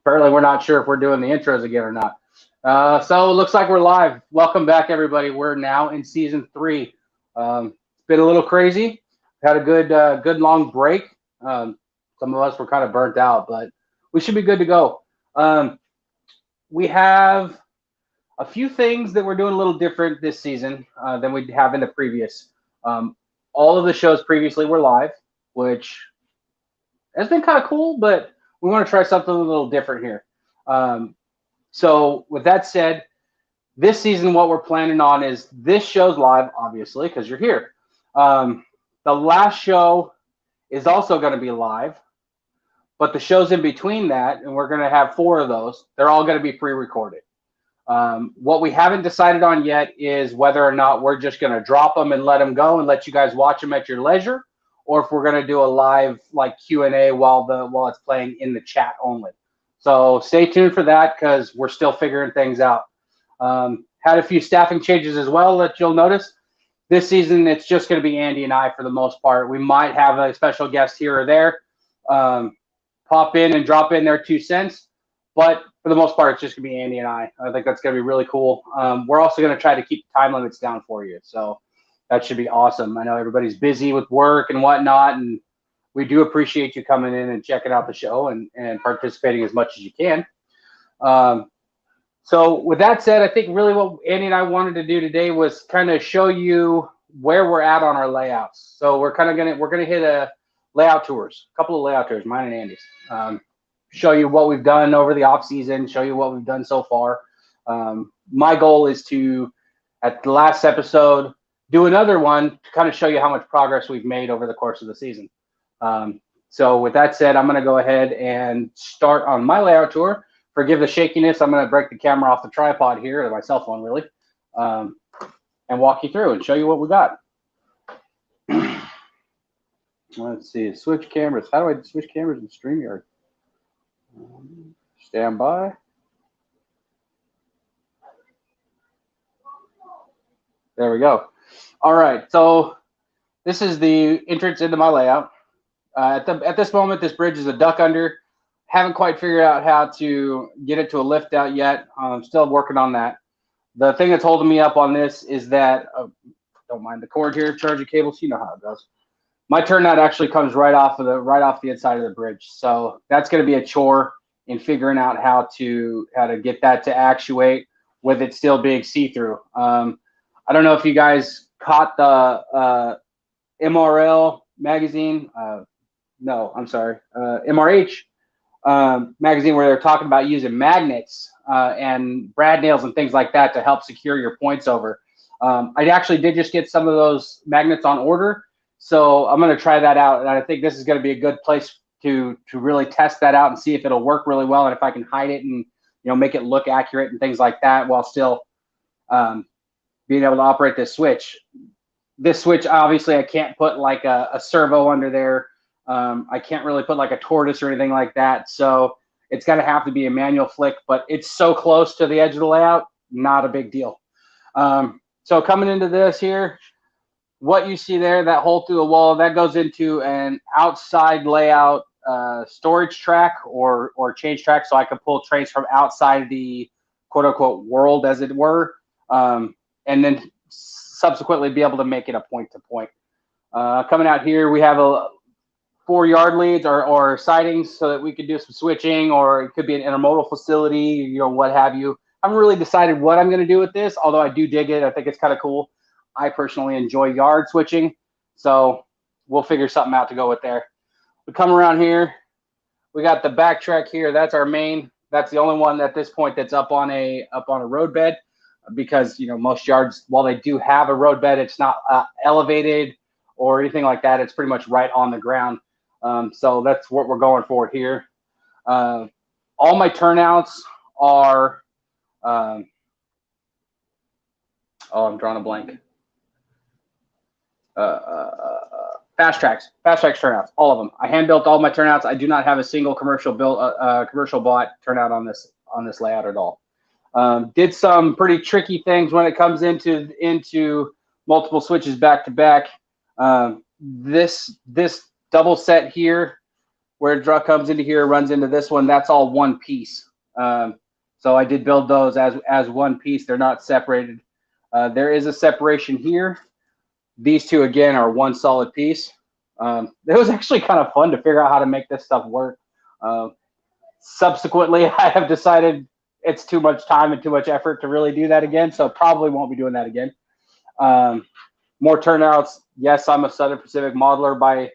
Apparently, we're not sure if we're doing the intros again or not. So it looks like we're live. Welcome back, everybody. We're now in season 3. It's been a little crazy. Had a good long break. Some of us were kind of burnt out, but we should be good to go. We have a few things that we're doing a little different this season than we have in the previous. All of the shows previously were live, which has been kind of cool, but we want to try something a little different here. So with that said, this season, what we're planning on is this show's live, obviously, because you're here. The last show is also going to be live, but the shows in between that, and we're going to have 4 of those, they're all going to be pre-recorded. What we haven't decided on yet is whether or not we're just going to drop them and let them go and let you guys watch them at your leisure, or if we're going to do a live like Q&A while it's playing in the chat only. So stay tuned for that because we're still figuring things out. Had a few staffing changes as well that you'll notice. This season, it's just going to be Andy and I for the most part. We might have a special guest here or there pop in and drop in their 2 cents, but for the most part, it's just going to be Andy and I. I think that's going to be really cool. We're also going to try to keep the time limits down for you, so that should be awesome. I know everybody's busy with work and whatnot, and we do appreciate you coming in and checking out the show and participating as much as you can. So with that said, I think really what Andy and I wanted to do today was kind of show you where we're at on our layouts. So we're gonna hit a layout tours, a couple of layout tours, mine and Andy's. Show you what we've done over the off season, show you what we've done so far. My goal is to, at the last episode, do another one to kind of show you how much progress we've made over the course of the season. So with that said, I'm going to go ahead and start on my layout tour. Forgive the shakiness. I'm going to break the camera off the tripod here, or my cell phone really, and walk you through and show you what we got. Let's see, switch cameras. How do I switch cameras in StreamYard? Stand by. There we go. All right, so this is the entrance into my layout. At this moment, this bridge is a duck under. Haven't quite figured out how to get it to a lift out yet. I'm still working on that. The thing that's holding me up on this is that, don't mind the cord here, charging cables, you know how it goes. My turnout actually comes right off the inside of the bridge. So that's going to be a chore in figuring out how to get that to actuate with it still being see-through. I don't know if you guys caught the MRL magazine. No, I'm sorry, MRH magazine, where they're talking about using magnets and brad nails and things like that to help secure your points over. I actually did just get some of those magnets on order, so I'm going to try that out, and I think this is going to be a good place to really test that out and see if it'll work really well, and if I can hide it and make it look accurate and things like that while still being able to operate this switch. This switch, obviously, I can't put like a servo under there. I can't really put like a tortoise or anything like that. So it's going to have to be a manual flick, but it's so close to the edge of the layout, not a big deal. So coming into this here, what you see there, that hole through the wall, that goes into an outside layout storage track or change track, so I can pull trains from outside the quote unquote world, as it were, and then subsequently be able to make it a point-to-point. Coming out here, we have a 4 yard leads or sidings so that we could do some switching, or it could be an intermodal facility, what have you. I haven't really decided what I'm going to do with this, although I do dig it. I think it's kind of cool. I personally enjoy yard switching, so we'll figure something out to go with there. We come around here, we got the backtrack here. That's our main. That's the only one at this point that's up on a roadbed, because most yards, while they do have a roadbed, it's not elevated or anything like that. It's pretty much right on the ground. So that's what we're going for here. All my turnouts are, I'm drawing a blank. Fast tracks turnouts, all of them. I hand built all my turnouts. I do not have a single commercial bought turnout on this layout at all. Did some pretty tricky things when it comes into multiple switches back to back. This double set here where the truck comes into here, runs into this one, that's all one piece. So I did build those as one piece. They're not separated. There is a separation here. These two, again, are one solid piece. It was actually kind of fun to figure out how to make this stuff work. Subsequently, I have decided it's too much time and too much effort to really do that again, so probably won't be doing that again. More turnouts. Yes, I'm a Southern Pacific modeler by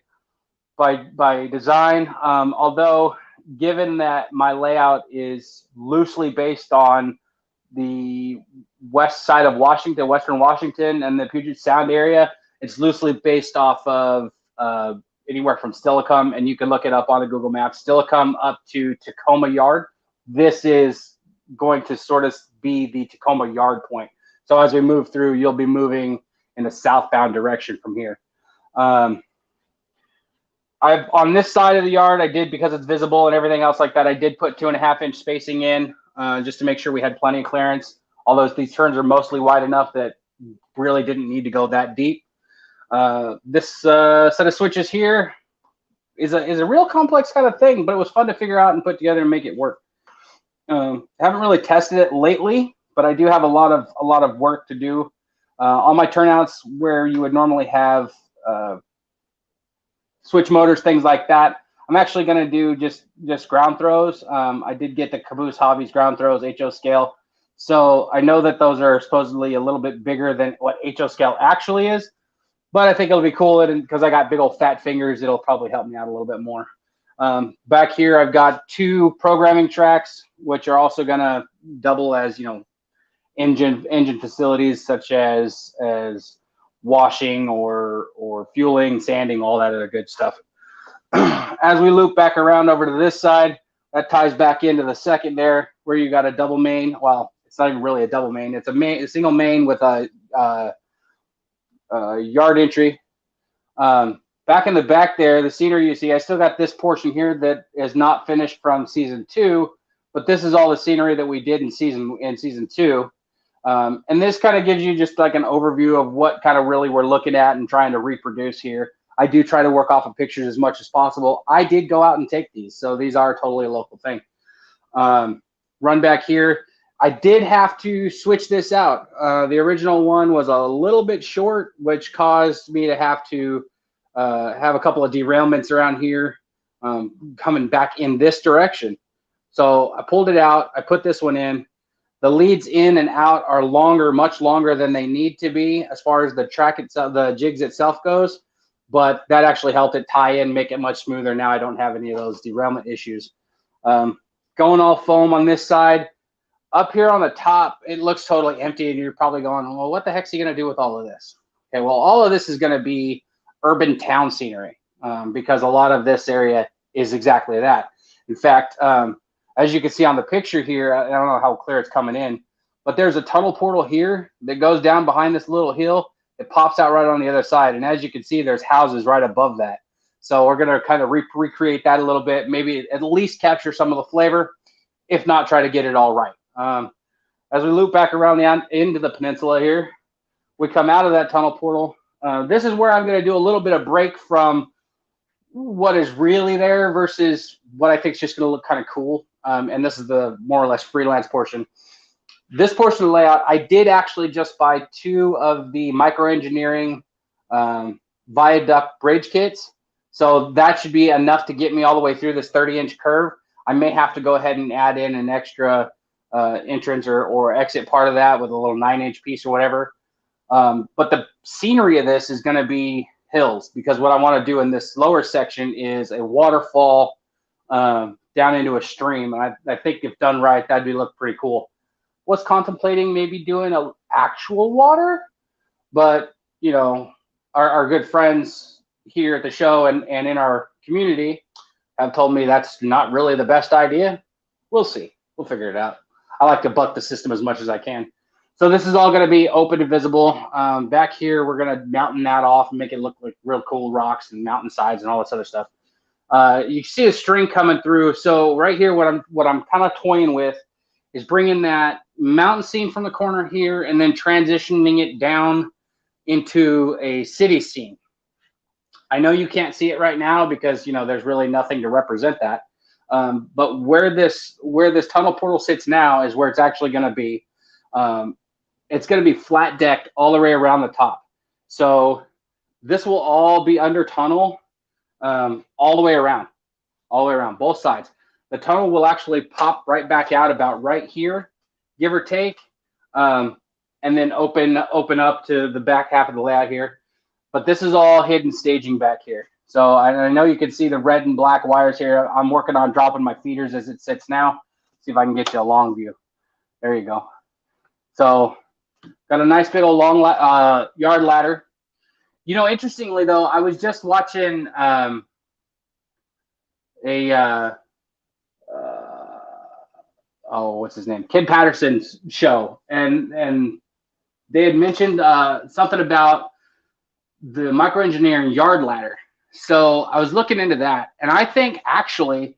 design, although given that my layout is loosely based on the west side of Washington, Western Washington, and the Puget Sound area, it's loosely based off of anywhere from Stillicum, and you can look it up on the Google Maps, Stillicum up to Tacoma Yard. This is going to sort of be the Tacoma Yard point. So as we move through, you'll be moving in a southbound direction from here. On this side of the yard, I did, because it's visible and everything else like that, I did put 2.5-inch spacing in just to make sure we had plenty of clearance. Although these turns are mostly wide enough that really didn't need to go that deep. This set of switches here is a real complex kind of thing, but it was fun to figure out and put together and make it work. Haven't really tested it lately, but I do have a lot of work to do on my turnouts where you would normally have switch motors, things like that. I'm actually going to do just ground throws. I did get the Caboose Hobbies ground throws HO scale, so I know that those are supposedly a little bit bigger than what HO scale actually is, but I think it'll be cool, and because I got big old fat fingers, it'll probably help me out a little bit more. Back here, I've got 2 programming tracks, which are also going to double as, engine facilities, such as washing or fueling, sanding, all that other good stuff. As we loop back around over to this side, that ties back into the second there, where you got a double main. Well, it's not even really a double main. It's a single main with a yard entry. Back in the back there, the scenery you see, I still got this portion here that is not finished from season 2, but this is all the scenery that we did in season 2. And this kind of gives you just like an overview of what kind of really we're looking at and trying to reproduce here. I do try to work off of pictures as much as possible. I did go out and take these, so these are totally a local thing. Run back here. I did have to switch this out. The original one was a little bit short, which caused me to have to have a couple of derailments around here coming back in this direction. So I pulled it out. I put this one in. The leads in and out are longer, much longer than they need to be as far as the track itself, the jigs itself goes. But that actually helped it tie in, make it much smoother. Now I don't have any of those derailment issues. Going all foam on this side. Up here on the top, it looks totally empty, and you're probably going, well, what the heck's he going to do with all of this? Okay, well, all of this is going to be urban town scenery because a lot of this area is exactly that. In fact, as you can see on the picture here, I don't know how clear it's coming in, but there's a tunnel portal here that goes down behind this little hill. It pops out right on the other side, and as you can see, there's houses right above that. So we're going to kind of recreate that a little bit, maybe at least capture some of the flavor, if not try to get it all right. As we loop back around into the peninsula here, we come out of that tunnel portal. This is where I'm going to do a little bit of break from what is really there versus what I think is just going to look kind of cool. And this is the more or less freelance portion. This portion of the layout, I did actually just buy 2 of the microengineering viaduct bridge kits. So that should be enough to get me all the way through this 30-inch curve. I may have to go ahead and add in an extra entrance or exit part of that with a little 9-inch piece or whatever. But the scenery of this is going to be hills, because what I want to do in this lower section is a waterfall down into a stream. And I think if done right, that'd look pretty cool. Was contemplating maybe doing an actual water, but our good friends here at the show and in our community have told me that's not really the best idea. We'll see. We'll figure it out. I like to buck the system as much as I can. So this is all going to be open and visible. Back here, we're going to mountain that off and make it look like real cool rocks and mountainsides and all this other stuff. You see a string coming through. So right here, what I'm kind of toying with is bringing that mountain scene from the corner here and then transitioning it down into a city scene. I know you can't see it right now because, you know, there's really nothing to represent that. But where this tunnel portal sits now is where it's actually going to be. It's going to be flat decked all the way around the top. So this will all be under tunnel all the way around, both sides. The tunnel will actually pop right back out about right here, give or take, and then open up to the back half of the layout here. But this is all hidden staging back here. So I know you can see the red and black wires here. I'm working on dropping my feeders as it sits now. See if I can get you a long view. There you go. So got a nice big old long yard ladder. You know, interestingly though, I was just watching what's his name? Ken Patterson's show, and they had mentioned something about the microengineering yard ladder. So I was looking into that, and I think actually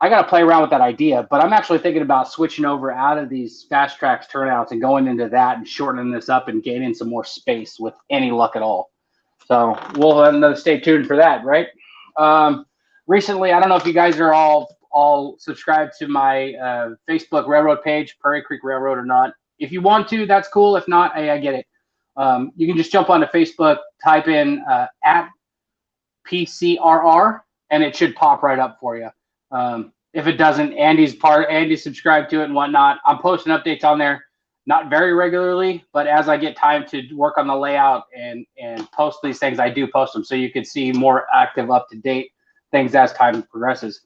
I got to play around with that idea, but I'm actually thinking about switching over out of these fast tracks turnouts and going into that and shortening this up and gaining some more space with any luck at all. So we'll stay tuned for that, right? Recently, I don't know if you guys are all subscribed to my Facebook railroad page, Prairie Creek Railroad, or not. If you want to, that's cool. If not, hey, I get it. You can just jump onto Facebook, type in at PCRR, and it should pop right up for you. If it doesn't, Andy's subscribed to it and whatnot. I'm posting updates on there, not very regularly, but as I get time to work on the layout and post these things, I do post them so you can see more active, up-to-date things as time progresses.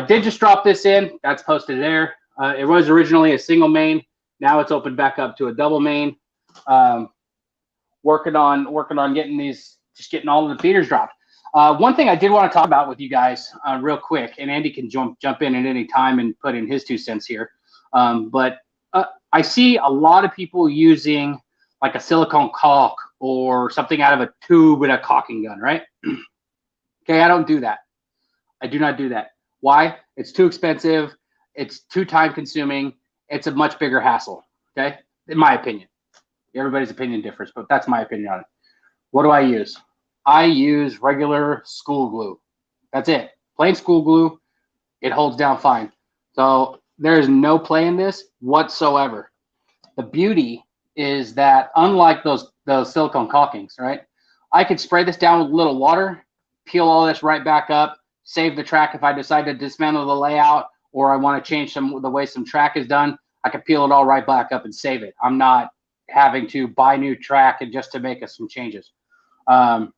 Did just drop this in. That's posted there. It was originally a single main. Now it's opened back up to a double main. Working on getting all of the feeders dropped. One thing I did want to talk about with you guys real quick, and Andy can jump in at any time and put in his 2 cents here. But I see a lot of people using like a silicone caulk or something out of a tube with a caulking gun, right? Okay, I don't do that. I do not do that. Why? It's too expensive. It's too time consuming. It's a much bigger hassle. Okay, in my opinion. Everybody's opinion differs, but that's my opinion on it. What do I use? I use regular school glue. That's it. Plain school glue. It holds down fine. So there's no play in this whatsoever. The beauty is that unlike those silicone caulkings, right? I could spray this down with a little water, peel all this right back up, save the track if I decide to dismantle the layout or I want to change the way some track is done. I could peel it all right back up and save it. I'm not having to buy new track and just to make us some changes. And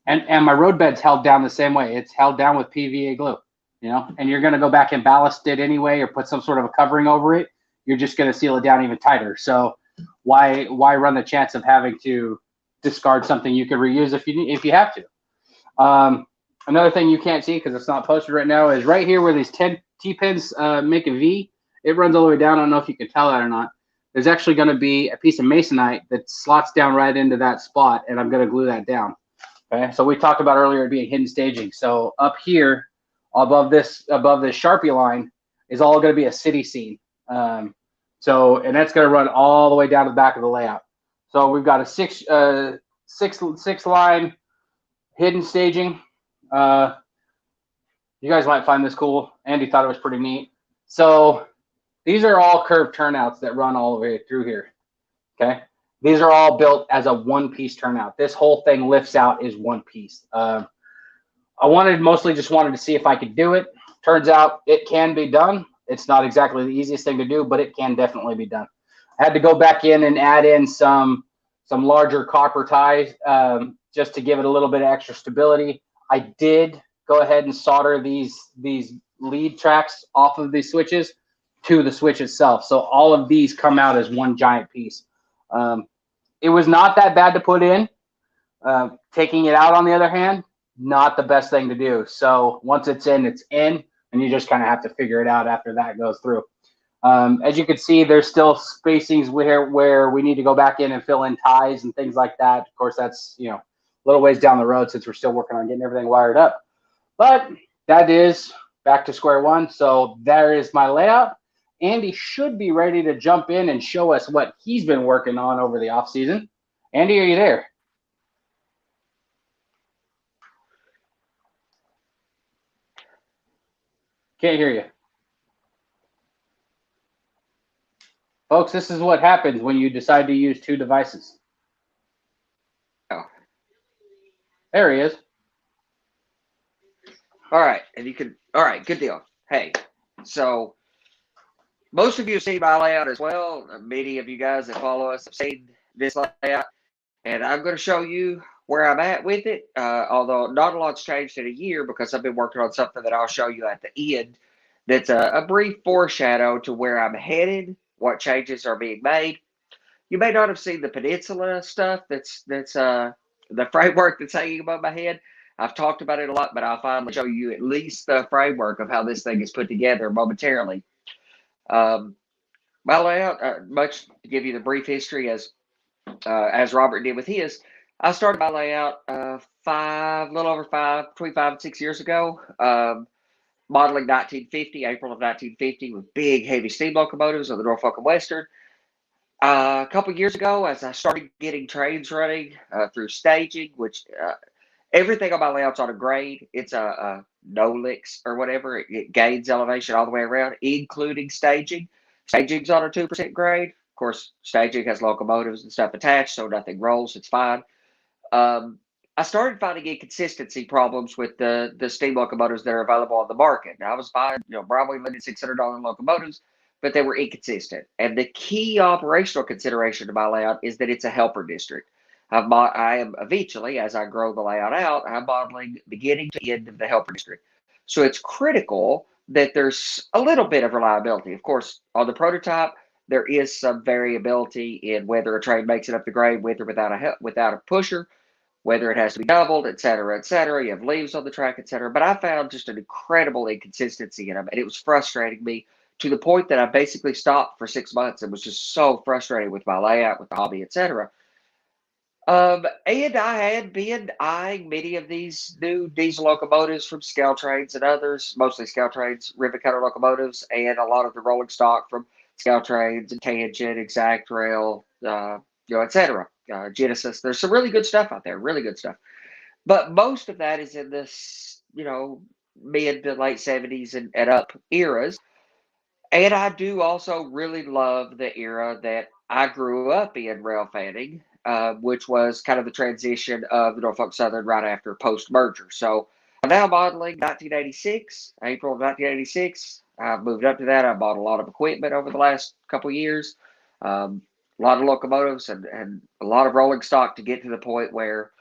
my road bed's held down the same way. It's held down with PVA glue, you know, and you're going to go back and ballast it anyway or put some sort of a covering over it. You're just going to seal it down even tighter. So why run the chance of having to discard something you could reuse if you have to? Another thing you can't see because it's not posted right now is right here where these 10 T-pins make a V. It runs all the way down. I don't know if you can tell that or not. There's actually going to be a piece of masonite that slots down right into that spot, and I'm going to glue that down. Okay, so we talked about earlier it being hidden staging. So up here, above this Sharpie line, is all going to be a city scene. And that's going to run all the way down to the back of the layout. So we've got a six line hidden staging. You guys might find this cool. Andy thought it was pretty neat. So these are all curved turnouts that run all the way through here. Okay. These are all built as a one-piece turnout. This whole thing lifts out is one piece. I mostly just wanted to see if I could do it. Turns out it can be done. It's not exactly the easiest thing to do, but it can definitely be done. I had to go back in and add in some larger copper ties just to give it a little bit of extra stability. I did go ahead and solder these lead tracks off of these switches to the switch itself. So all of these come out as one giant piece. It was not that bad to put in. Taking it out, on the other hand, not the best thing to do. So once it's in, and you just kind of have to figure it out after that goes through. As you can see, there's still spacings where we need to go back in and fill in ties and things like that. Of course, that's, you know, a little ways down the road since we're still working on getting everything wired up. But that is back to square one. So there is my layout. Andy should be ready to jump in and show us what he's been working on over the off season. Andy, are you there? Can't hear you. Folks, this is what happens when you decide to use two devices. Oh. There he is. All right, and you can. All right, good deal. Hey, so most of you have seen my layout as well. Many of you guys that follow us have seen this layout, and I'm going to show you where I'm at with it. Although not a lot's changed in a year because I've been working on something that I'll show you at the end. That's a brief foreshadow to where I'm headed, what changes are being made. You may not have seen the peninsula stuff. That's the framework that's hanging above my head. I've talked about it a lot, but I'll finally show you at least the framework of how this thing is put together momentarily. My layout, much to give you the brief history as Robert did with his. I started my layout little over between 5 and 6 years ago. Modeling 1950, April of 1950, with big, heavy steam locomotives on the Norfolk and Western. A couple years ago, as I started getting trains running through staging, which everything on my layout's on a grade. It's a no licks or whatever. It gains elevation all the way around, including staging. Staging's on a 2% grade. Of course, staging has locomotives and stuff attached, so nothing rolls. It's fine. I started finding inconsistency problems with the steam locomotives that are available on the market. Now, I was buying, Bromley Limited $600 locomotives, but they were inconsistent. And the key operational consideration to my layout is that it's a helper district. I am eventually, as I grow the layout out, I'm modeling beginning to end of the helper district. So it's critical that there's a little bit of reliability. Of course, on the prototype, there is some variability in whether a train makes it up the grade with or without a pusher, whether it has to be doubled, et cetera, et cetera. You have leaves on the track, et cetera. But I found just an incredible inconsistency in them, and it was frustrating me to the point that I basically stopped for 6 months and was just so frustrated with my layout, with the hobby, et cetera. And I had been eyeing many of these new diesel locomotives from Scale Trains and others, mostly Scale Trains, ribbon cutter locomotives, and a lot of the rolling stock from Scale Trains and Tangent, Exact Rail, et cetera. Genesis. There's some really good stuff out there, really good stuff. But most of that is in this, mid to late 70s and up eras. And I do also really love the era that I grew up in rail fanning, which was kind of the transition of the Norfolk Southern right after post-merger. So I'm now modeling 1986, April of 1986. I've moved up to that. I bought a lot of equipment over the last couple of years, a lot of locomotives and a lot of rolling stock to get to the point where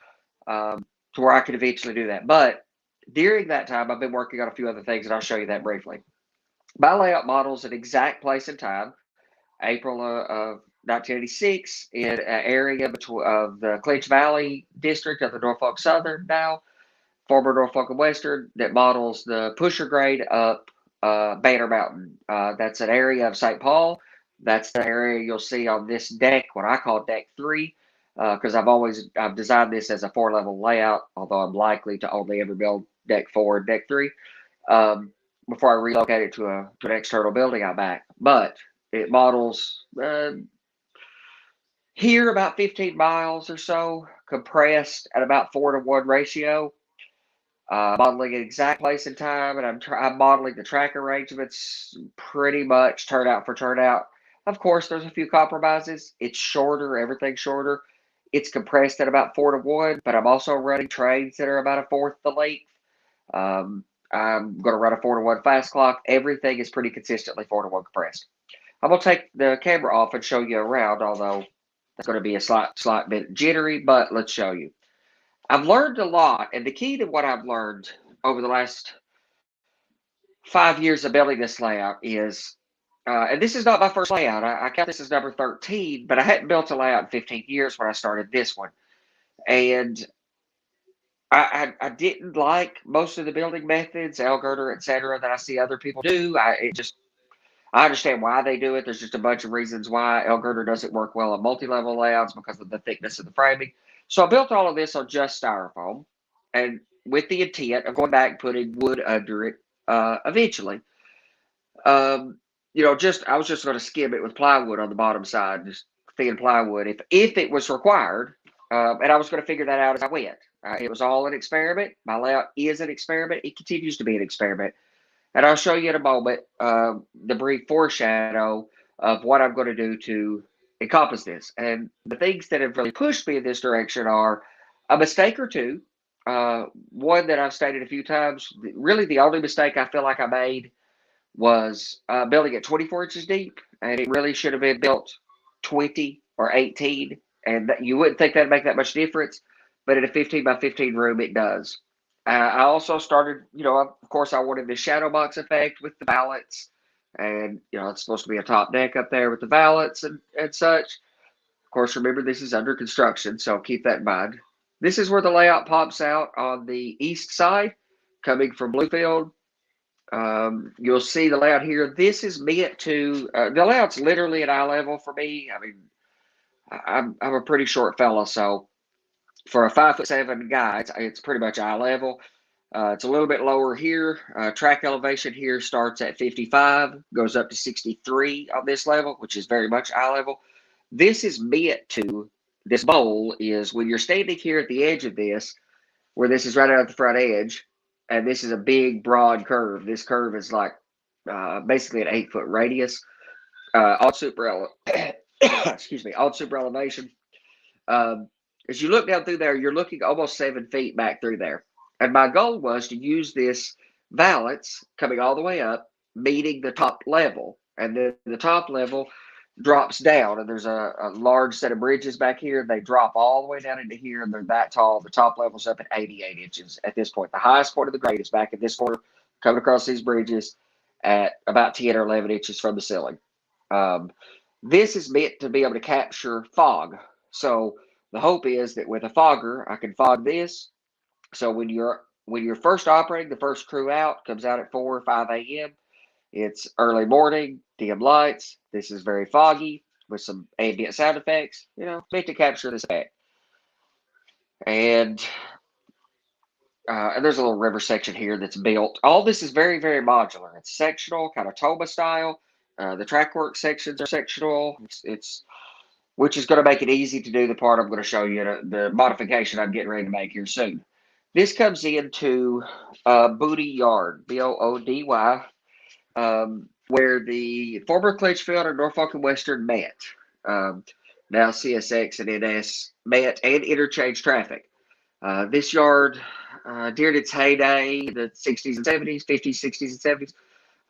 I could eventually do that. But during that time, I've been working on a few other things, and I'll show you that briefly. My layout models an exact place and time, April of 1986, in an area of the Clinch Valley district of the Norfolk Southern now, former Norfolk and Western, that models the pusher grade up Banner Mountain. That's an area of St. Paul. That's the area you'll see on this deck, what I call Deck 3, because I've designed this as a 4-level layout, although I'm likely to only ever build Deck 4 and Deck 3. Before I relocate it to an external building out back. But it models here about 15 miles or so, compressed at about 4-to-1 ratio. Modeling an exact place and time, and I'm modeling the track arrangements pretty much turnout for turnout. Of course, there's a few compromises. It's shorter, everything's shorter. It's compressed at about 4-to-1, but I'm also running trains that are about a fourth the length. I'm going to run a 4-to-1 fast clock. Everything is pretty consistently 4-to-1 compressed. I'm going to take the camera off and show you around, although it's going to be a slight bit jittery, but let's show you. I've learned a lot, and the key to what I've learned over the last 5 years of building this layout is, and this is not my first layout. I count this as number 13, but I hadn't built a layout in 15 years when I started this one. And I didn't like most of the building methods, L girder, et cetera, that I see other people do. I understand why they do it. There's just a bunch of reasons why L girder doesn't work well on multi-level layouts because of the thickness of the framing. So I built all of this on just styrofoam, and with the intent of going back and putting wood under it eventually. I was just going to skim it with plywood on the bottom side, just thin plywood if it was required, and I was going to figure that out as I went. It was all an experiment. My layout is an experiment. It continues to be an experiment. And I'll show you in a moment the brief foreshadow of what I'm going to do to encompass this. And the things that have really pushed me in this direction are a mistake or two. One that I've stated a few times, really the only mistake I feel like I made was building it 24 inches deep, and it really should have been built 20 or 18, and you wouldn't think that'd make that much difference, but in a 15 by 15 room, it does. I also started, of course, I wanted the shadow box effect with the valets, and it's supposed to be a top deck up there with the valets and such. Of course, remember this is under construction, so keep that in mind. This is where the layout pops out on the east side, coming from Bluefield. You'll see the layout here. This is meant to, the layout's literally at eye level for me. I mean, I'm a pretty short fella, so for a 5'7" guy, it's pretty much eye level. It's a little bit lower here. Track elevation here starts at 55, goes up to 63 on this level, which is very much eye level. This is meant to, this bowl is when you're standing here at the edge of this, where this is right out at the front edge, and this is a big, broad curve. This curve is like basically an 8-foot radius. On super excuse me, on super elevation. As you look down through there, you're looking almost 7 feet back through there. And my goal was to use this valance coming all the way up, meeting the top level. And then the top level drops down, and there's a large set of bridges back here. They drop all the way down into here, and they're that tall. The top level's up at 88 inches at this point. The highest point of the grade is back at this corner, coming across these bridges at about 10 or 11 inches from the ceiling. This is meant to be able to capture fog. So the hope is that with a fogger, I can fog this. So when you're first operating, the first crew out comes out at 4 or 5 a.m. It's early morning, dim lights. This is very foggy with some ambient sound effects, meant to capture this effect. And there's a little river section here that's built. All this is very, very modular. It's sectional, kind of Toma style. The track work sections are sectional. It's which is going to make it easy to do the part I'm going to show you, the modification I'm getting ready to make here soon. This comes into Boody Yard, Boody, where the former Clinchfield and Norfolk and Western met. Now CSX and NS met and interchanged traffic. This yard, during its heyday, the 60s and 70s, 50s, 60s, and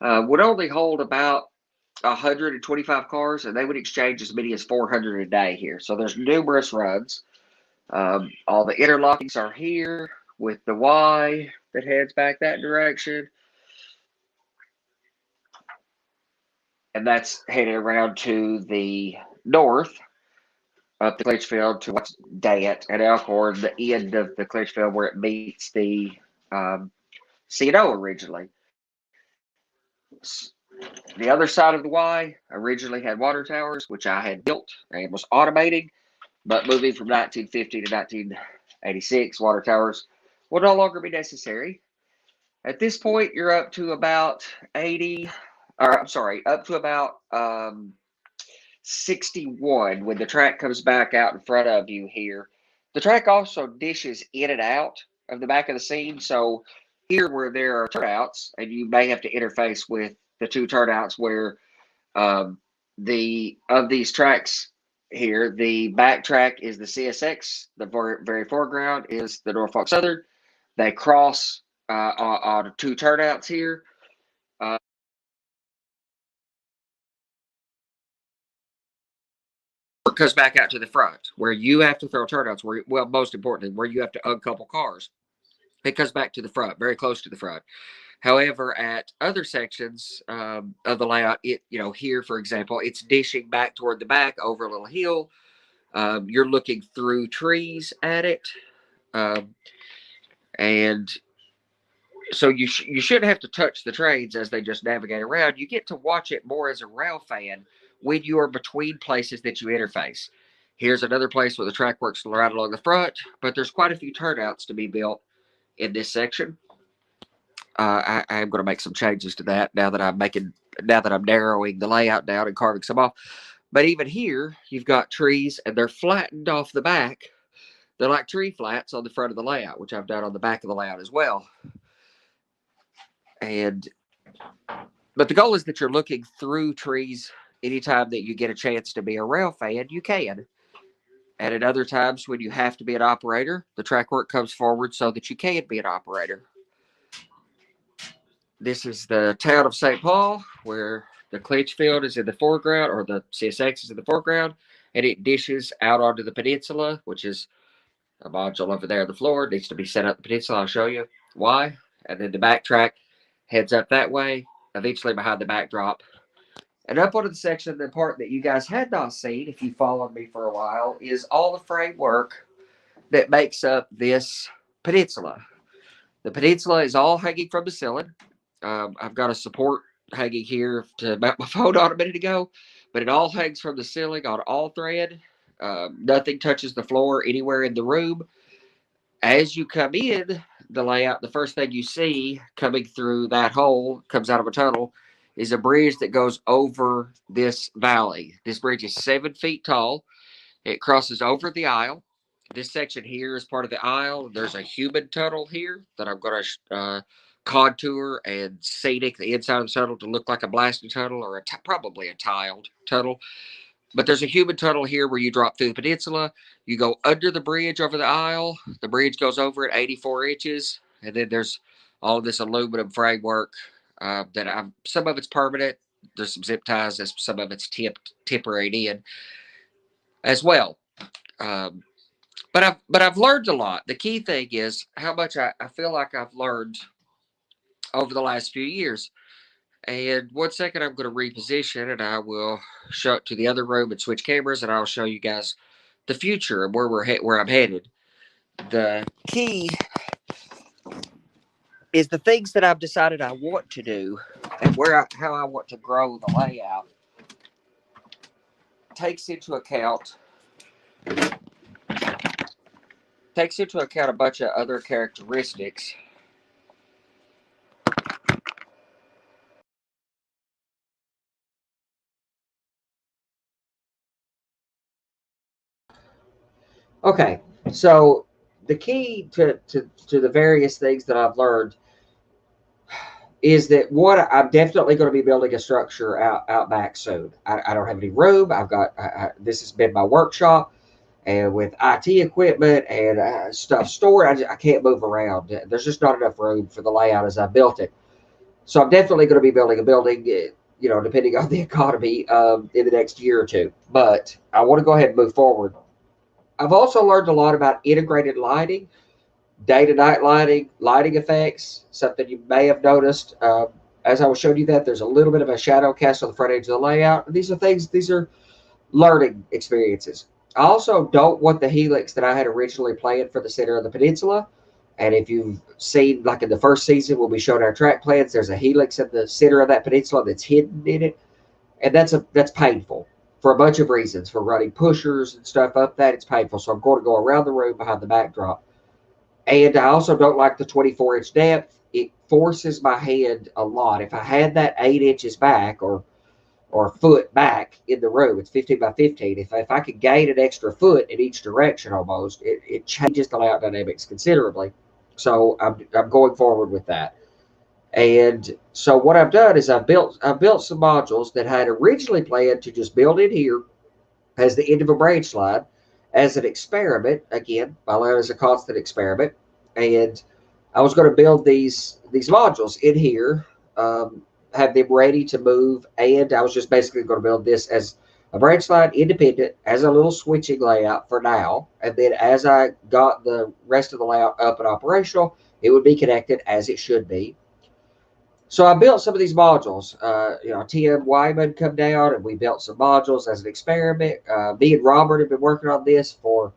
70s, would only hold about 125 cars, and they would exchange as many as 400 a day here. So there's numerous runs. All the interlockings are here with the Y that heads back that direction. And that's headed around to the north, up the Clinchfield to what's Dayett and Elkhorn, the end of the Clinchfield where it meets the C&O originally. The other side of the Y originally had water towers, which I had built and was automating, but moving from 1950 to 1986, water towers will no longer be necessary. At this point, you're up to about 61 when the track comes back out in front of you here. The track also dishes in and out of the back of the scene. So here where there are turnouts, and you may have to interface with the two turnouts where of these tracks here, the back track is the CSX, the very foreground is the Norfolk Southern. They cross on two turnouts here. It comes back out to the front where you have to throw turnouts, most importantly, where you have to uncouple cars. It comes back to the front, very close to the front. However, at other sections of the layout, here, for example, it's dishing back toward the back over a little hill. You're looking through trees at it. And so you shouldn't have to touch the trains as they just navigate around. You get to watch it more as a rail fan when you are between places that you interface. Here's another place where the track works right along the front, but there's quite a few turnouts to be built in this section. I am going to make some changes to that now that I'm narrowing the layout down and carving some off. But even here, you've got trees, and they're flattened off the back. They're like tree flats on the front of the layout, which I've done on the back of the layout as well. And But the goal is that you're looking through trees anytime that you get a chance to be a rail fan, you can. And at other times when you have to be an operator, the track work comes forward so that you can be an operator. This is the town of St. Paul, where the clinch field is in the foreground, or the CSX is in the foreground, and it dishes out onto the peninsula, which is a module over there on the floor. It needs to be set up the peninsula. I'll show you why. And then the backtrack heads up that way, eventually behind the backdrop. And up onto the section, the part that you guys had not seen, if you followed me for a while, is all the framework that makes up this peninsula. The peninsula is all hanging from the ceiling. I've got a support hanging here to mount my phone on a minute ago, but it all hangs from the ceiling on all thread. Nothing touches the floor anywhere in the room. As you come in the layout, the first thing you see coming through that hole, comes out of a tunnel, is a bridge that goes over this valley. This bridge is 7 feet tall. It crosses over the aisle. This section here is part of the aisle. There's a human tunnel here that I'm going to contour and scenic the inside of the tunnel to look like a blasted tunnel, or probably a tiled tunnel. But there's a human tunnel here where you drop through the peninsula. You go under the bridge over the aisle. The bridge goes over at 84 inches. And then there's all this aluminum framework some of it's permanent. There's some zip ties. Some of it's temporary in as well. But I've learned a lot. The key thing is how much I feel like I've learned over the last few years. And 1 second, I'm going to reposition, and I will show it to the other room and switch cameras, and I'll show you guys the future and where I'm headed. The key is the things that I've decided I want to do, and how I want to grow the layout takes into account a bunch of other characteristics. Okay, so the key to the various things that I've learned is that I'm definitely going to be building a structure out back soon. I don't have any room. This has been my workshop, and with IT equipment and stuff stored, I can't move around. There's just not enough room for the layout as I built it. So I'm definitely going to be building a building, depending on the economy, in the next year or two. But I want to go ahead and move forward. I've also learned a lot about integrated lighting, day-to-night lighting effects, something you may have noticed. As I was showing you that, there's a little bit of a shadow cast on the front edge of the layout. These are learning experiences. I also don't want the helix that I had originally planned for the center of the peninsula. And if you've seen, like in the first season when we showed our track plans, there's a helix in the center of that peninsula that's hidden in it. And that's painful for a bunch of reasons. For running pushers and stuff up that, it's painful. So I'm going to go around the room behind the backdrop. And I also don't like the 24-inch depth. It forces my hand a lot. If I had that 8 inches back or foot back in the room, it's 15 by 15. If I could gain an extra foot in each direction almost, it changes the layout dynamics considerably. So I'm going forward with that. And so what I've done is I've built some modules that I had originally planned to just build in here as the end of a branch line as an experiment. Again, my layout is a constant experiment. And I was going to build these modules in here, have them ready to move, and I was just basically going to build this as a branch line independent, as a little switching layout for now. And then as I got the rest of the layout up and operational, it would be connected as it should be. So I built some of these modules. Tim Wyman come down, and we built some modules as an experiment. Me and Robert have been working on this for,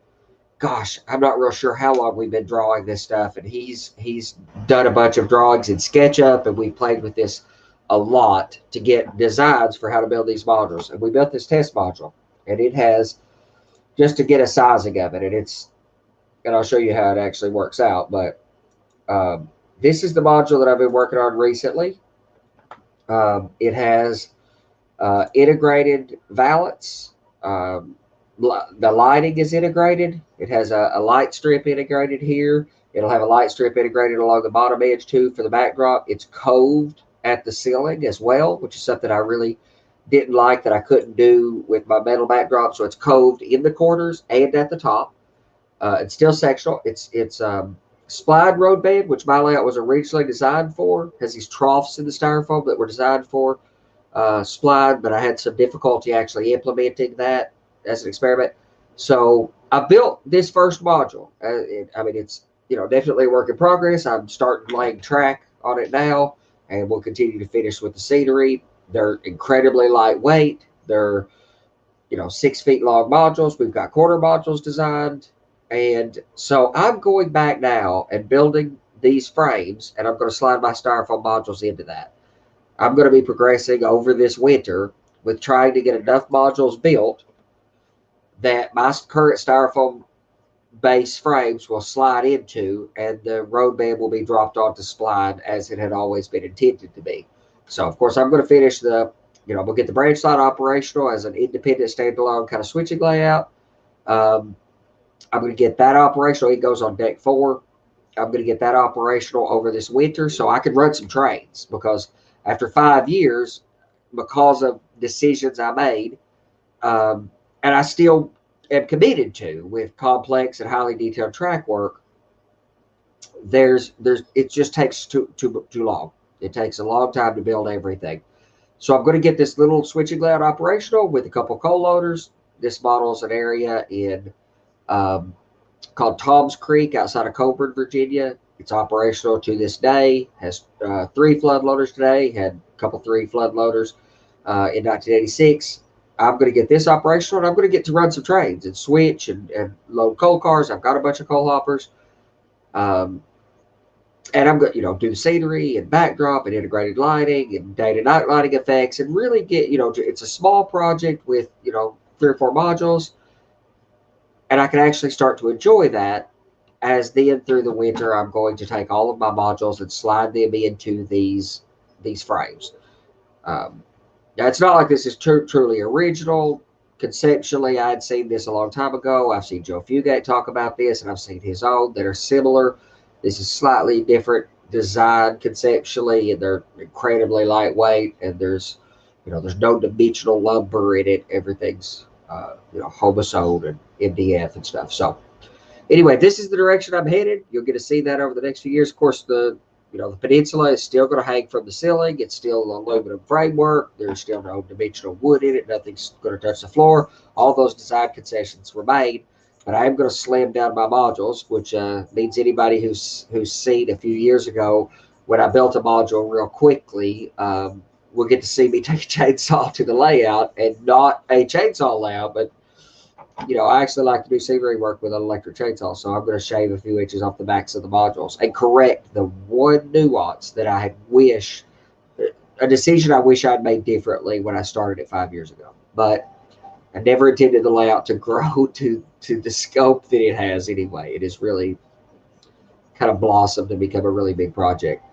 gosh, I'm not real sure how long we've been drawing this stuff. And he's done a bunch of drawings in SketchUp, and we played with this a lot to get designs for how to build these modules. And we built this test module, and it has, just to get a sizing of it, and I'll show you how it actually works out. But this is the module that I've been working on recently. It has integrated valance. The lighting is integrated. It has a light strip integrated here. It'll have a light strip integrated along the bottom edge too for the backdrop. It's coved at the ceiling as well, which is something I really didn't like that I couldn't do with my metal backdrop. So it's coved in the corners and at the top. It's still sectional. It's spline road bed, which my layout was originally designed for. Has these troughs in the styrofoam that were designed for spline, but I had some difficulty actually implementing that as an experiment. So I built this first module. I mean, it's definitely a work in progress. I'm starting laying track on it now, and we'll continue to finish with the scenery. They're incredibly lightweight. They're 6 feet long modules. We've got quarter modules designed, and so I'm going back now and building these frames, and I'm going to slide my styrofoam modules into that. I'm going to be progressing over this winter with trying to get enough modules built that my current styrofoam base frames will slide into, and the road bed will be dropped onto spline as it had always been intended to be. So, of course, I'm going to finish we'll get the branch line operational as an independent standalone kind of switching layout. I'm going to get that operational. It goes on deck 4. I'm going to get that operational over this winter so I can run some trains, because after 5 years, because of decisions I made, and I still am committed to with complex and highly detailed track work, it just takes too long. It takes a long time to build everything. So I'm going to get this little switching layout operational with a couple coal loaders. This model is an area in called Tom's Creek outside of Crawford, Virginia. It's operational to this day. Has 3 flood loaders today. Had a couple 3 flood loaders in 1986. I'm going to get this operational, and I'm going to get to run some trains and switch and load coal cars. I've got a bunch of coal hoppers. And I'm going to do the scenery and backdrop and integrated lighting and day to night lighting effects, and really get, it's a small project with, 3 or 4 modules. And I can actually start to enjoy that, as then through the winter, I'm going to take all of my modules and slide them into these frames. Now, it's not like this is truly original. Conceptually, I had seen this a long time ago. I've seen Joe Fugate talk about this, and I've seen his own that are similar. This is slightly different design conceptually, and they're incredibly lightweight, and there's no dimensional lumber in it. Everything's homosode and MDF and stuff. So anyway, this is the direction I'm headed. You'll get to see that over the next few years. Of course, the peninsula is still going to hang from the ceiling. It's still aluminum framework. There's still no dimensional wood in it. Nothing's going to touch the floor. All those design concessions remain. But I am going to slim down my modules, which means anybody who's seen a few years ago when I built a module real quickly will get to see me take a chainsaw to the layout, and not a chainsaw layout, but I actually like to do scenery work with an electric chainsaw, so I'm going to shave a few inches off the backs of the modules and correct the one nuance that I had a decision I wish I'd made differently when I started it 5 years ago. But I never intended the layout to grow to the scope that it has anyway. It has really kind of blossomed to become a really big project.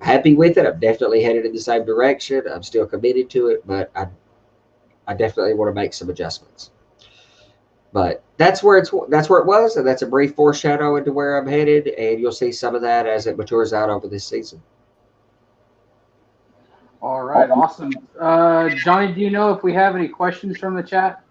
I'm happy with it. I'm definitely headed in the same direction. I'm still committed to it, but I definitely want to make some adjustments. But that's where it was, and that's a brief foreshadow into where I'm headed, and you'll see some of that as it matures out over this season. All right, awesome. Johnny, do you know if we have any questions from the chat?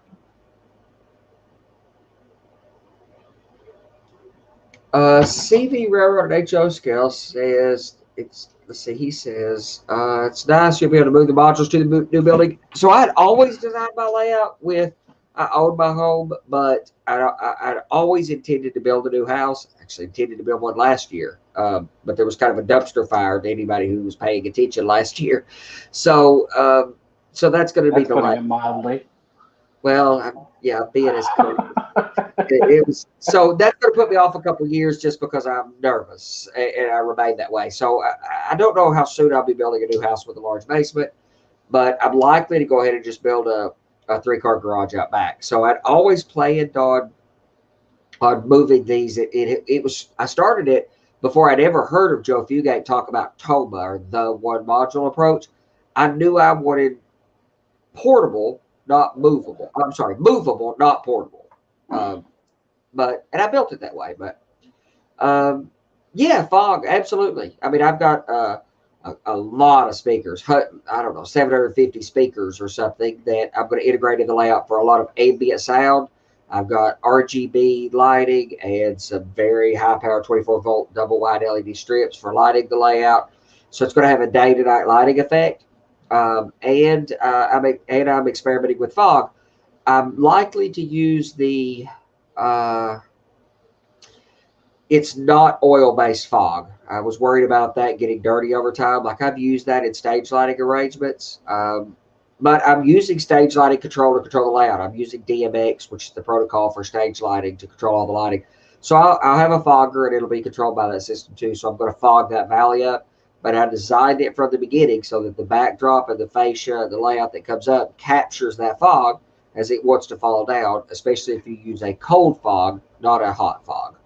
CV Railroad at HO scale says he says it's nice you'll be able to move the modules to the new building. So I'd always designed my layout with, I owned my home, but I'd always intended to build a new house. Actually intended to build one last year, but there was kind of a dumpster fire to anybody who was paying attention last year. So that's going to be delayed. Mildly. Well, yeah, being as it was, so that's going to put me off a couple of years just because I'm nervous, and I remain that way. So I don't know how soon I'll be building a new house with a large basement, but I'm likely to go ahead and just build a 3-car garage out back. So I'd always planned on moving these. I started it before I'd ever heard of Joe Fugate talk about TOMA, or the one module approach. I knew I wanted portable, not movable. I'm sorry, movable, not portable. And I built it that way. But yeah, fog, absolutely. I mean, I've got a lot of speakers. I don't know, 750 speakers or something that I'm going to integrate in the layout for a lot of ambient sound. I've got RGB lighting and some very high power 24-volt double wide LED strips for lighting the layout. So it's going to have a day to night lighting effect. And I'm experimenting with fog. I'm likely to use the it's not oil-based fog. I was worried about that getting dirty over time. Like I've used that in stage lighting arrangements. But I'm using stage lighting control to control the layout. I'm using DMX, which is the protocol for stage lighting to control all the lighting. So I'll have a fogger and it'll be controlled by that system too. So I'm going to fog that valley up. But I designed it from the beginning so that the backdrop and the fascia, the layout that comes up captures that fog as it wants to fall down, especially if you use a cold fog, not a hot fog.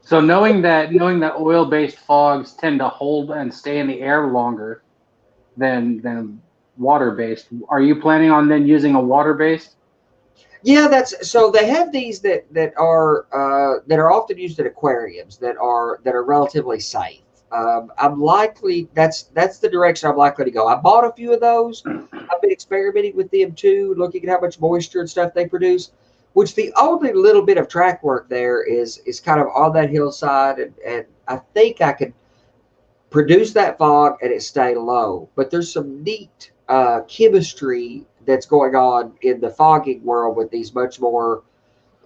So knowing that oil-based fogs tend to hold and stay in the air longer than water-based, are you planning on then using a water-based? Yeah, that's so. They have these that are often used in aquariums that are relatively safe. I'm likely that's the direction I'm likely to go. I bought a few of those. I've been experimenting with them too, looking at how much moisture and stuff they produce. Which the only little bit of track work there is kind of on that hillside, and I think I could produce that fog and it stay low. But there's some neat chemistry that's going on in the fogging world with these much more,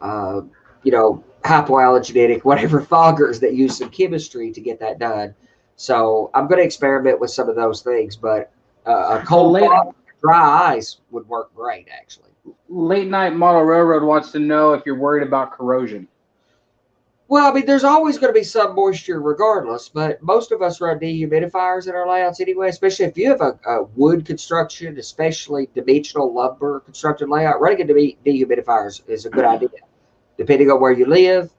hypoallergenic, whatever foggers that use some chemistry to get that done. So I'm going to experiment with some of those things, but a cold fog, dry ice would work great, actually. Late Night Model Railroad wants to know if you're worried about corrosion. Well, I mean, there's always going to be some moisture regardless, but most of us run dehumidifiers in our layouts anyway, especially if you have a wood construction, especially dimensional lumber construction layout. Running a dehumidifier is a good idea. Depending on where you live,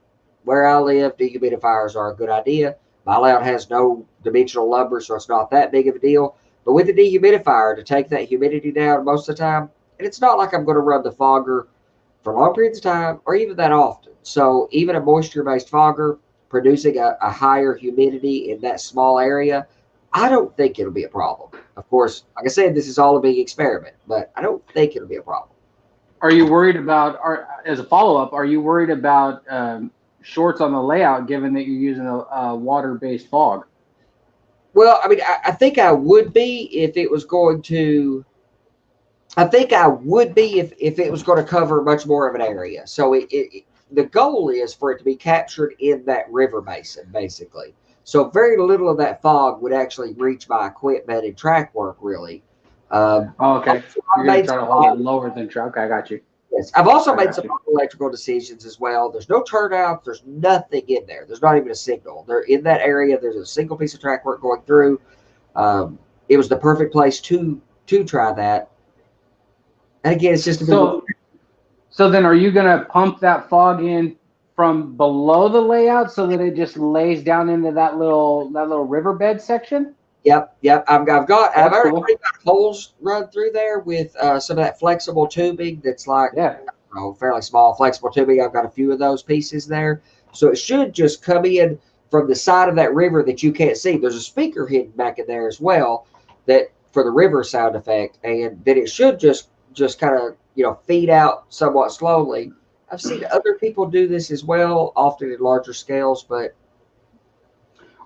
where I live, dehumidifiers are a good idea. My layout has no dimensional lumber, so it's not that big of a deal. But with the dehumidifier, to take that humidity down most of the time, and it's not like I'm going to run the fogger for long periods of time or even that often. So even a moisture-based fogger producing a higher humidity in that small area, I don't think it'll be a problem. Of course, like I said, this is all a big experiment, but I don't think it'll be a problem. Are you worried about, as a follow-up, are you worried about shorts on the layout given that you're using a water-based fog? Well, I mean, I think I would be if it was going to I think I would be if it was going to cover much more of an area. So the goal is for it to be captured in that river basin, basically. So very little of that fog would actually reach my equipment and track work, really. Okay. You're going to try to hold it lower than track. Okay, I got you. Yes. I've also made some electrical decisions as well. There's no turnouts. There's nothing in there. There's not even a signal. They're in that area. There's a single piece of track work going through. It was the perfect place to try that. And again, it's just a So then are you going to pump that fog in from below the layout so that it just lays down into that little riverbed section? Yep. I've already got holes run through there with some of that flexible tubing that's like fairly small flexible tubing. I've got a few of those pieces there. So it should just come in from the side of that river that you can't see. There's a speaker hidden back in there as well that for the river sound effect, and then it should just kind of feed out somewhat slowly. I've seen other people do this as well, often in larger scales, but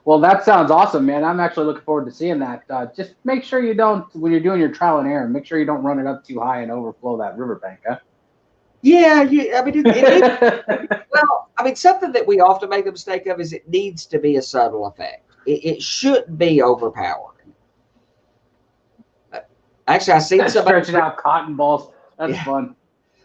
well, that sounds awesome, man. I'm actually looking forward to seeing that. Just make sure you don't, when you're doing your trial and error, make sure you don't run it up too high and overflow that riverbank, huh? Yeah. I mean, well, I mean, something that we often make the mistake of is it needs to be a subtle effect. It shouldn't be overpowering. Actually, I seen somebody stretching out cotton balls. That's fun.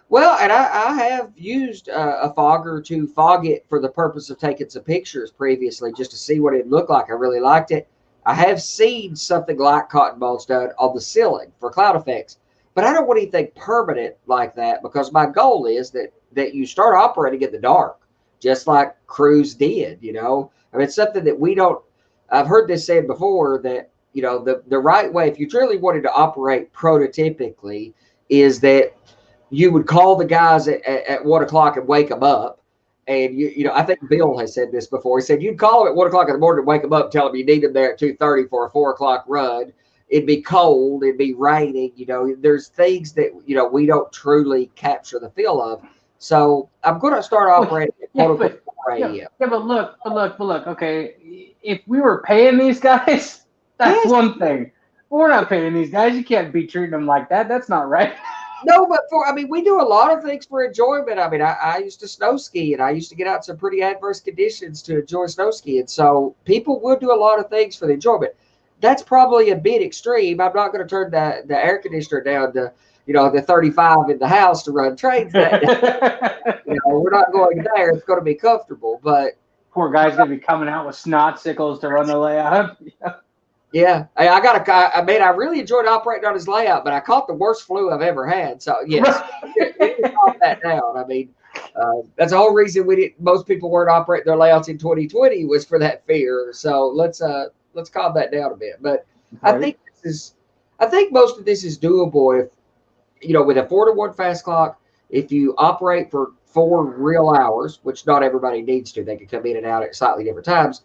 Well, and I have used a fogger to fog it for the purpose of taking some pictures previously just to see what it looked like. I really liked it. I have seen something like cotton balls done on the ceiling for cloud effects, but I don't want anything permanent like that because my goal is that you start operating in the dark, just like Cruise did, I mean, it's something that we don't, I've heard this said before that, the right way, if you truly wanted to operate prototypically, is that you would call the guys at 1 o'clock and wake them up And you know, I think Bill has said this before. He said you'd call them at 1 o'clock in the morning to wake them up, and tell them you need them there at 2:30 for a 4 o'clock run. It'd be cold, it'd be raining. You know, there's things that we don't truly capture the feel of. So I'm going to start operating at Yeah, 4 yeah, a.m. yeah, but look. Okay, if we were paying these guys, that's Yes. one thing. But we're not paying these guys. You can't be treating them like that. That's not right. No, but we do a lot of things for enjoyment. I mean, I used to snow ski, and I used to get out in some pretty adverse conditions to enjoy snow skiing. So people would do a lot of things for the enjoyment. That's probably a bit extreme. I'm not going to turn the air conditioner down to, the 35 in the house to run trains that day. We're not going there. It's going to be comfortable, but Poor guy's gonna be coming out with snot sickles to run the layout. yeah, I really enjoyed operating on his layout, but I caught the worst flu I've ever had. So yes, we need to calm that down. I mean, that's the whole reason most people weren't operating their layouts in 2020 was for that fear. So let's calm that down a bit. But Right. I think most of this is doable if, with a 4-to-1 fast clock, if you operate for 4 real hours, which not everybody needs to, they can come in and out at slightly different times.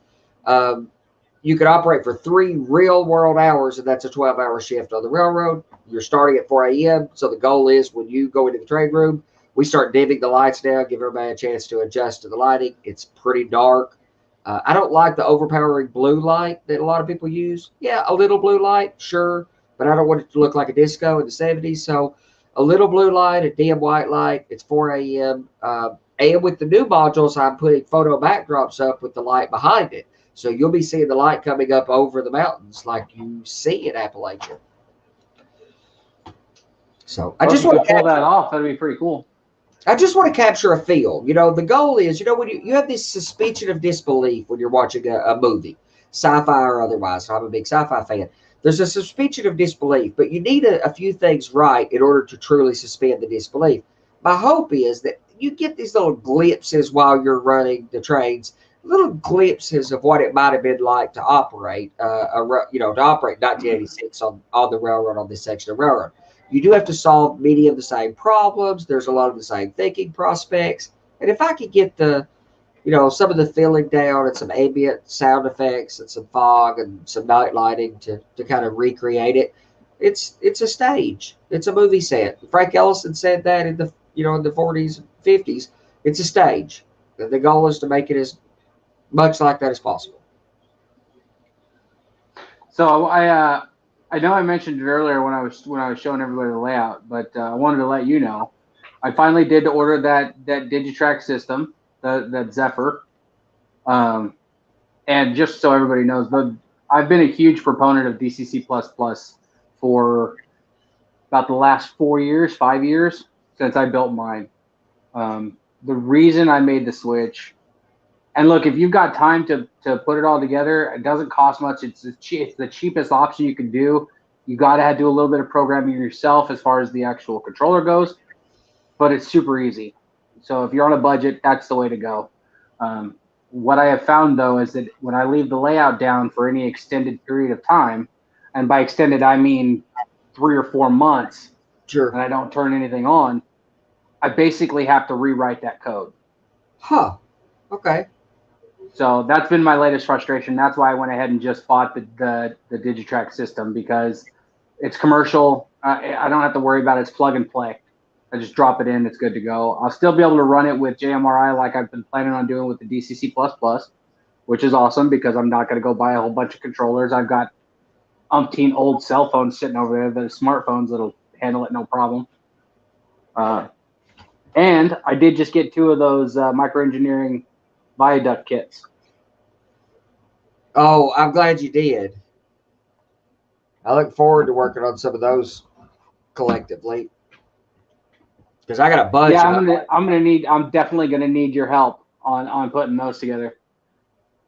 You could operate for 3 real world hours, and that's a 12-hour shift on the railroad. You're starting at 4 a.m. So the goal is when you go into the trade room, we start dimming the lights down, give everybody a chance to adjust to the lighting. It's pretty dark. I don't like the overpowering blue light that a lot of people use. Yeah, a little blue light, sure, but I don't want it to look like a disco in the 70s. So a little blue light, a dim white light. It's 4 a.m. And with the new modules, I'm putting photo backdrops up with the light behind it. So you'll be seeing the light coming up over the mountains like you see in Appalachia. So I just want to pull that off. That'd be pretty cool. I just want to capture a feel. The goal is, when you have this suspension of disbelief when you're watching a movie, sci-fi or otherwise. I'm a big sci-fi fan. There's a suspension of disbelief, but you need a few things right in order to truly suspend the disbelief. My hope is that you get these little glimpses while you're running the trains, little glimpses of what it might have been like to operate, to operate 1986 on the railroad, on this section of railroad. You do have to solve many of the same problems. There's a lot of the same thinking prospects. And if I could get some of the filling down and some ambient sound effects and some fog and some night lighting to kind of recreate it, it's a stage. It's a movie set. Frank Ellison said that in the 40s and 50s. It's a stage. The goal is to make it as much like that as possible. So I know I mentioned it earlier when I was showing everybody the layout, but I wanted to let you know I finally did order that Digitrack system, that Zephyr. And just so everybody knows, I've been a huge proponent of DCC++ for about the last 5 years since I built mine. The reason I made the switch, and look, if you've got time to put it all together, it doesn't cost much. It's the cheapest option you can do. You got to do a little bit of programming yourself as far as the actual controller goes, but it's super easy. So if you're on a budget, that's the way to go. What I have found, though, is that when I leave the layout down for any extended period of time, and by extended, I mean 3 or 4 months, Sure. and I don't turn anything on, I basically have to rewrite that code. Huh. Okay. So that's been my latest frustration. That's why I went ahead and just bought the Digitrack system, because it's commercial. I don't have to worry about it. It's plug and play. I just drop it in. It's good to go. I'll still be able to run it with JMRI like I've been planning on doing with the DCC++, which is awesome because I'm not going to go buy a whole bunch of controllers. I've got umpteen old cell phones sitting over there that are smartphones that'll handle it no problem. And I did just get 2 of those microengineering viaduct kits. Oh, I'm glad you did. I look forward to working on some of those collectively, because I got a bunch. Yeah, I'm definitely gonna need your help on putting those together.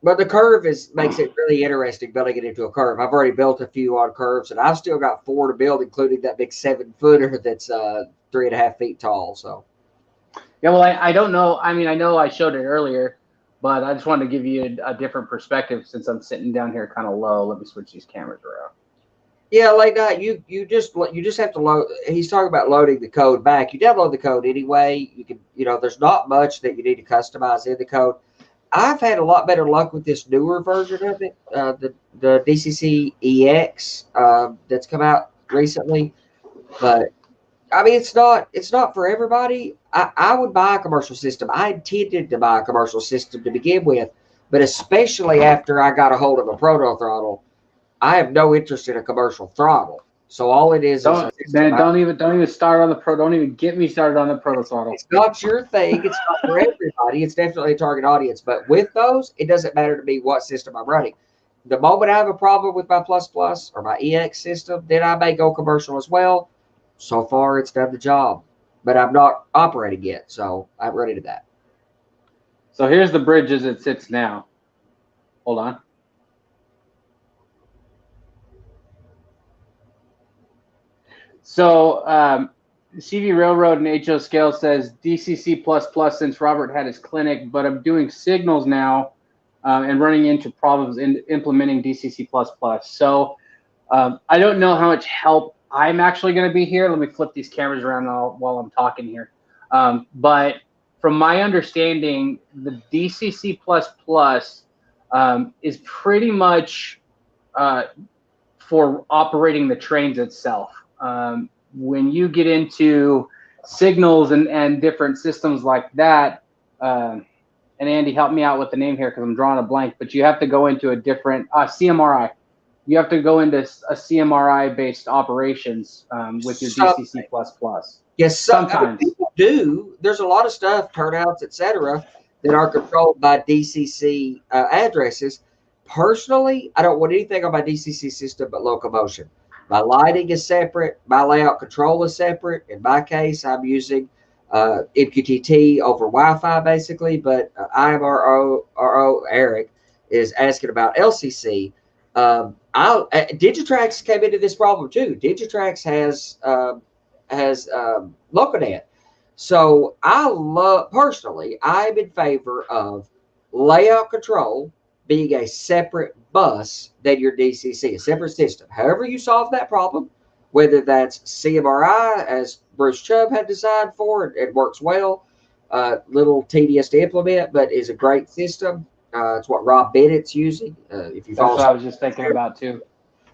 But the curve makes it really interesting building it into a curve. I've already built a few on curves, and I've still got 4 to build, including that big 7-footer that's 3.5 feet tall. So. Yeah, well, I don't know. I mean, I know I showed it earlier, but I just wanted to give you a different perspective since I'm sitting down here kind of low. Let me switch these cameras around. Yeah, late night. You just have to load. He's talking about loading the code back. You download the code anyway. You can, there's not much that you need to customize in the code. I've had a lot better luck with this newer version of it, the DCC EX that's come out recently. But I mean, it's not for everybody. I would buy a commercial system. I intended to buy a commercial system to begin with, but especially after I got a hold of a proto throttle, I have no interest in a commercial throttle. So all it is a system. Don't even start on the pro. Don't even get me started on the proto throttle. It's not your thing. It's not for everybody. It's definitely a target audience. But with those, it doesn't matter to me what system I'm running. The moment I have a problem with my Plus Plus or my EX system, then I may go commercial as well. So far, it's done the job, but I'm not operating yet, so I'm ready to that. So here's the bridge as it sits now. Hold on. So CV Railroad and HO Scale says DCC++ since Robert had his clinic, but I'm doing signals now and running into problems in implementing DCC++. So I don't know how much help I'm actually going to be here. Let me flip these cameras around while I'm talking here. But from my understanding, the DCC++ is pretty much for operating the trains itself. When you get into signals and different systems like that, and Andy, help me out with the name here because I'm drawing a blank, but you have to go into a different CMRI. You have to go into a CMRI-based operations with your DCC++. Yes, sometimes people do. There's a lot of stuff, turnouts, etc., that are controlled by DCC addresses. Personally, I don't want anything on my DCC system but locomotion. My lighting is separate. My layout control is separate. In my case, I'm using MQTT over Wi-Fi basically, but IMRO Eric is asking about LCC. Digitrax came into this problem too. Digitrax has Loconet. So personally, I'm in favor of layout control being a separate bus than your DCC, a separate system. However you solve that problem, whether that's CMRI, as Bruce Chubb had designed for, it works well. Little tedious to implement, but is a great system. It's what Rob Bennett's using. If you That's what I was just thinking about too.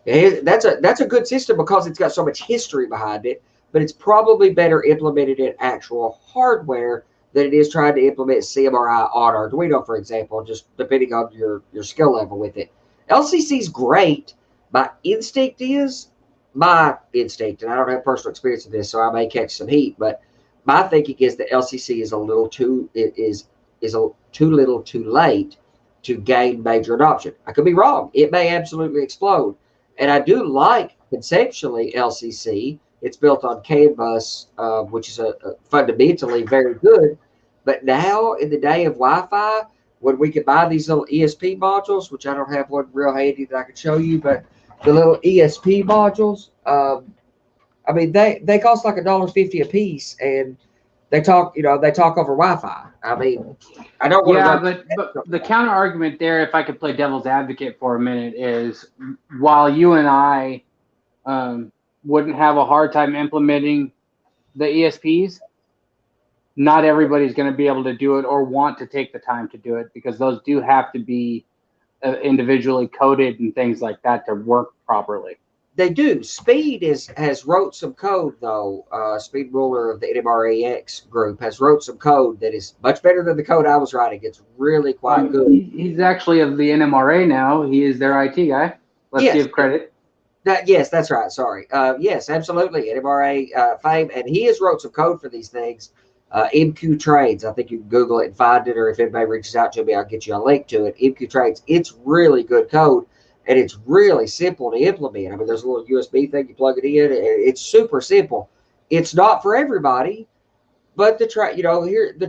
That's a good system because it's got so much history behind it, but it's probably better implemented in actual hardware than it is trying to implement CMRI on Arduino, for example, just depending on your skill level with it. LCC is great. My instinct, and I don't have personal experience with this, so I may catch some heat, but my thinking is that LCC is too little too late to gain major adoption. I could be wrong. It may absolutely explode. And I do like conceptually LCC. It's built on CAN bus, which is fundamentally very good. But now in the day of Wi-Fi, when we can buy these little ESP modules, which I don't have one real handy that I can show you, but the little ESP modules, I mean, they cost like $1.50 a piece, and they talk over Wi-Fi. I mean, I don't want to. Yeah, but the counter argument there, if I could play devil's advocate for a minute, is while you and I wouldn't have a hard time implementing the ESPs, not everybody's going to be able to do it or want to take the time to do it because those do have to be individually coded and things like that to work properly. They do. Speed has wrote some code though. Speed Ruler of the NMRAX group has wrote some code that is much better than the code I was writing. It's really quite good. He's actually of the NMRA now. He is their IT guy. Let's give credit. Yes, that's right. Sorry. Yes, absolutely. NMRA fame, and he has wrote some code for these things. MQ Trades. I think you can Google it and find it, or if anybody reaches out to me, I'll get you a link to it. MQ Trades. It's really good code. And it's really simple to implement. I mean, there's a little USB thing, you plug it in. It's super simple. It's not for everybody, but the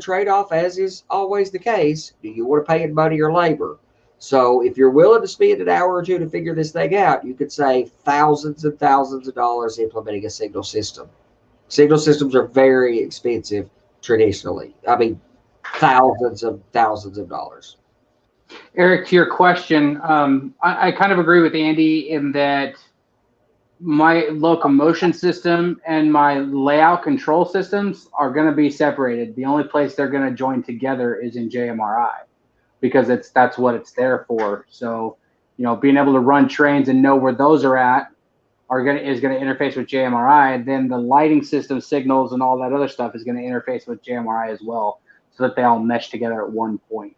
trade-off, as is always the case, do you want to pay in money or labor? So if you're willing to spend an hour or two to figure this thing out, you could save thousands and thousands of dollars implementing a signal system. Signal systems are very expensive traditionally. I mean, thousands of dollars. Eric, to your question, I kind of agree with Andy in that my locomotion system and my layout control systems are going to be separated. The only place they're going to join together is in JMRI because that's what it's there for. So, being able to run trains and know where those are at is going to interface with JMRI, and then the lighting system signals and all that other stuff is going to interface with JMRI as well, so that they all mesh together at one point.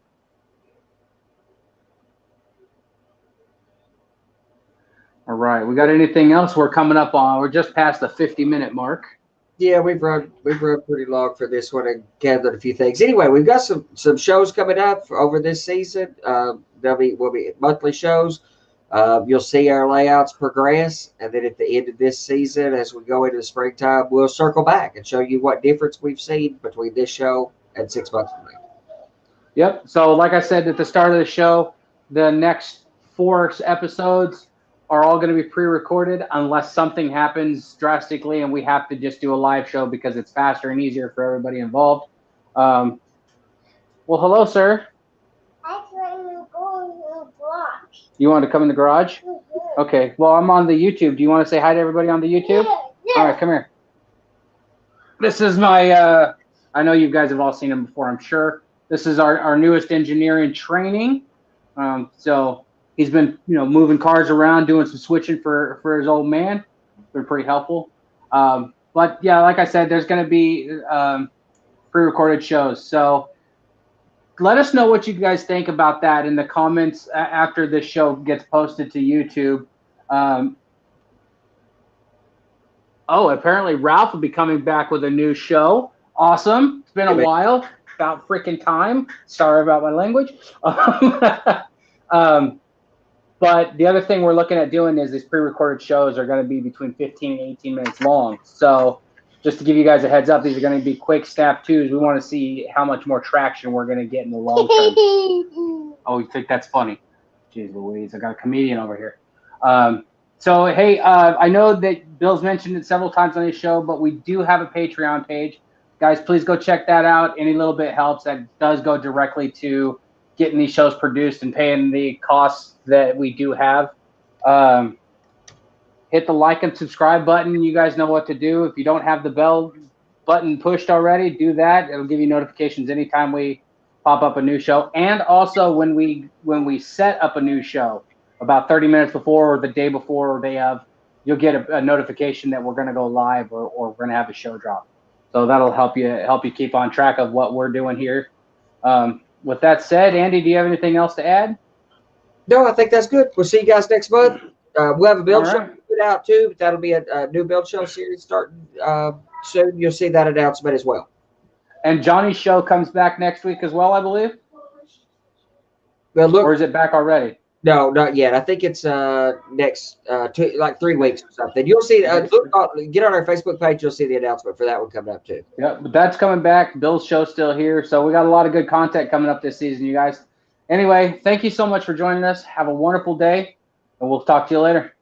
All right, we got anything else? We're just past the 50-minute mark. Yeah, we've run pretty long for this one and gathered a few things. Anyway, we've got some shows coming up over this season. Will be monthly shows. You'll see our layouts progress, and then at the end of this season, as we go into the springtime, we'll circle back and show you what difference we've seen between this show and 6 months from now. Yep. So, like I said at the start of the show, the next 4 episodes are all going to be pre-recorded unless something happens drastically and we have to just do a live show because it's faster and easier for everybody involved. Well, hello, sir. You want to come in the garage? Okay. Well, I'm on the YouTube. Do you want to say hi to everybody on the YouTube? Yeah. All right, come here. This is my, I know you guys have all seen him before, I'm sure. This is our newest engineer in training. So he's been, moving cars around, doing some switching for his old man. It's been pretty helpful. But yeah, like I said, there's going to be pre-recorded shows. So let us know what you guys think about that in the comments after this show gets posted to YouTube. Apparently Ralph will be coming back with a new show. Awesome. It's been a while. About freaking time. Sorry about my language. But the other thing we're looking at doing is these pre-recorded shows are going to be between 15 and 18 minutes long. So just to give you guys a heads up, these are going to be quick snap twos. We want to see how much more traction we're going to get in the long term. Oh, you think that's funny? Jeez Louise, I got a comedian over here. So, hey, I know that Bill's mentioned it several times on his show, but we do have a Patreon page. Guys, please go check that out. Any little bit helps. That does go directly to getting these shows produced and paying the costs that we do have. Hit the like and subscribe button. You guys know what to do. If you don't have the bell button pushed already, do that. It'll give you notifications anytime we pop up a new show. And also when we set up a new show, about 30 minutes before or the day before or day of, you'll get a notification that we're going to go live or we're going to have a show drop. So that'll help you keep on track of what we're doing here. With that said, Andy, do you have anything else to add? No, I think that's good. We'll see you guys next month. We'll have a build show put out too. But that'll be a new build show series starting soon. You'll see that announcement as well. And Johnny's show comes back next week as well, I believe. Well, look, or is it back already? No, not yet. I think it's next 3 weeks or something. You'll see. Get on our Facebook page. You'll see the announcement for that one coming up too. Yeah, but that's coming back. Bill's show's still here, so we got a lot of good content coming up this season, you guys. Anyway, thank you so much for joining us. Have a wonderful day, and we'll talk to you later.